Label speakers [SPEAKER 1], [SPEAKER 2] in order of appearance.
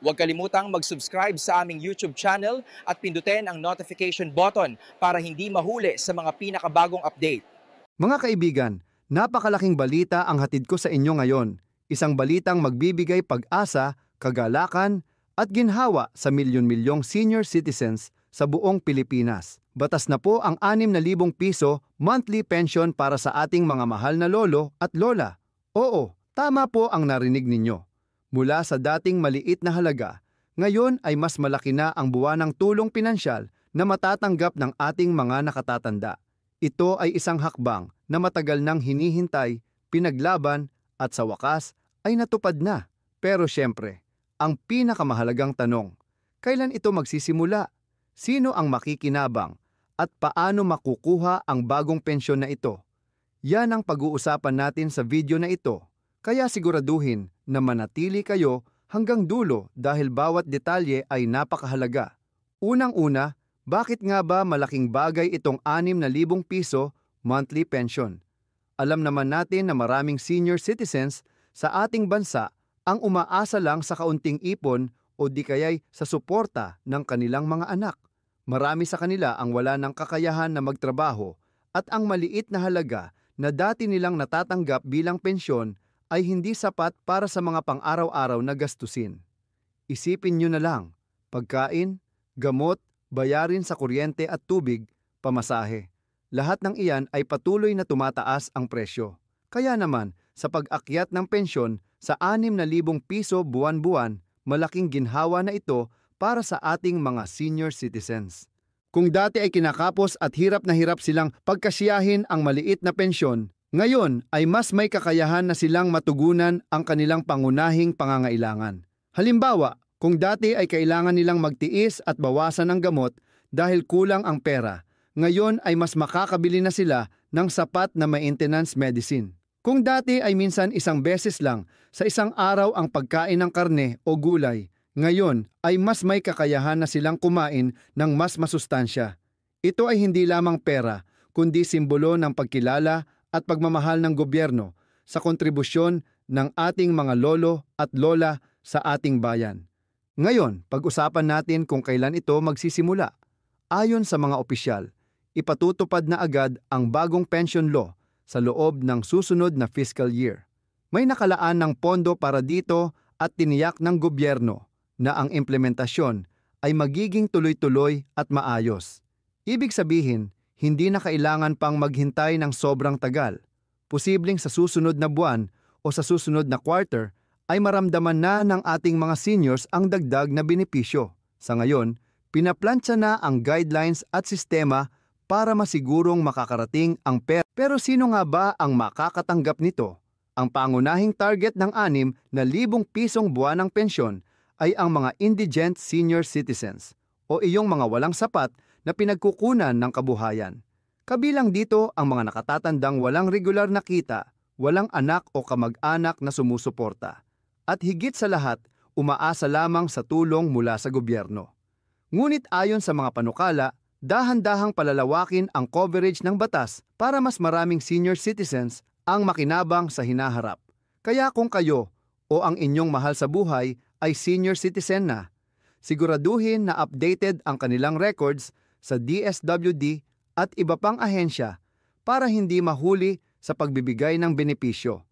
[SPEAKER 1] Huwag kalimutang mag-subscribe sa aming YouTube channel at pindutin ang notification button para hindi mahuli sa mga pinakabagong update.
[SPEAKER 2] Mga kaibigan, napakalaking balita ang hatid ko sa inyo ngayon. Isang balitang magbibigay pag-asa, kagalakan, at ginhawa sa milyon-milyong senior citizens sa buong Pilipinas. Batas na po ang 6,000 piso monthly pension para sa ating mga mahal na lolo at lola. Oo, tama po ang narinig ninyo. Mula sa dating maliit na halaga, ngayon ay mas malaki na ang buwanang tulong pinansyal na matatanggap ng ating mga nakatatanda. Ito ay isang hakbang na matagal nang hinihintay, pinaglaban at sa wakas ay natupad na. Pero syempre, ang pinakamahalagang tanong, kailan ito magsisimula? Sino ang makikinabang? At paano makukuha ang bagong pensyon na ito? Yan ang pag-uusapan natin sa video na ito. Kaya siguraduhin na manatili kayo hanggang dulo dahil bawat detalye ay napakahalaga. Unang-una, bakit nga ba malaking bagay itong 6,000 piso monthly pension? Alam naman natin na maraming senior citizens sa ating bansa ang umaasa lang sa kaunting ipon o di kaya'y sa suporta ng kanilang mga anak. Marami sa kanila ang wala ng kakayahan na magtrabaho at ang maliit na halaga na dati nilang natatanggap bilang pensyon ay hindi sapat para sa mga pang-araw-araw na gastusin. Isipin nyo na lang, pagkain, gamot, bayarin sa kuryente at tubig, pamasahe. Lahat ng iyan ay patuloy na tumataas ang presyo. Kaya naman, sa pag-akyat ng pensyon sa 6,000 piso buwan-buwan, malaking ginhawa na ito para sa ating mga senior citizens. Kung dati ay kinakapos at hirap na hirap silang pagkasiyahin ang maliit na pensyon, ngayon ay mas may kakayahan na silang matugunan ang kanilang pangunahing pangangailangan. Halimbawa, kung dati ay kailangan nilang magtiis at bawasan ang gamot dahil kulang ang pera, ngayon ay mas makakabili na sila ng sapat na maintenance medicine. Kung dati ay minsan isang beses lang sa isang araw ang pagkain ng karne o gulay, ngayon ay mas may kakayahan na silang kumain ng mas masustansya. Ito ay hindi lamang pera, kundi simbolo ng pagkilala at pagmamahal ng gobyerno sa kontribusyon ng ating mga lolo at lola sa ating bayan. Ngayon, pag-usapan natin kung kailan ito magsisimula. Ayon sa mga opisyal, ipatutupad na agad ang bagong pension law sa loob ng susunod na fiscal year. May nakalaan ng pondo para dito at tiniyak ng gobyerno na ang implementasyon ay magiging tuloy-tuloy at maayos. Ibig sabihin, hindi na kailangan pang maghintay ng sobrang tagal. Posibleng sa susunod na buwan o sa susunod na quarter ay maramdaman na ng ating mga seniors ang dagdag na benepisyo. Sa ngayon, pinaplantsa na ang guidelines at sistema para masigurong makakarating ang pera. Pero sino nga ba ang makakatanggap nito? Ang pangunahing target ng 6,000 pisong buwanang pensyon ay ang mga indigent senior citizens o iyong mga walang sapat na pinagkukunan ng kabuhayan. Kabilang dito ang mga nakatatandang walang regular na kita, walang anak o kamag-anak na sumusuporta. At higit sa lahat, umaasa lamang sa tulong mula sa gobyerno. Ngunit ayon sa mga panukala, dahan-dahang palalawakin ang coverage ng batas para mas maraming senior citizens ang makinabang sa hinaharap. Kaya kung kayo o ang inyong mahal sa buhay ay senior citizen na, siguraduhin na updated ang kanilang records sa DSWD at iba pang ahensya para hindi mahuli sa pagbibigay ng benepisyo.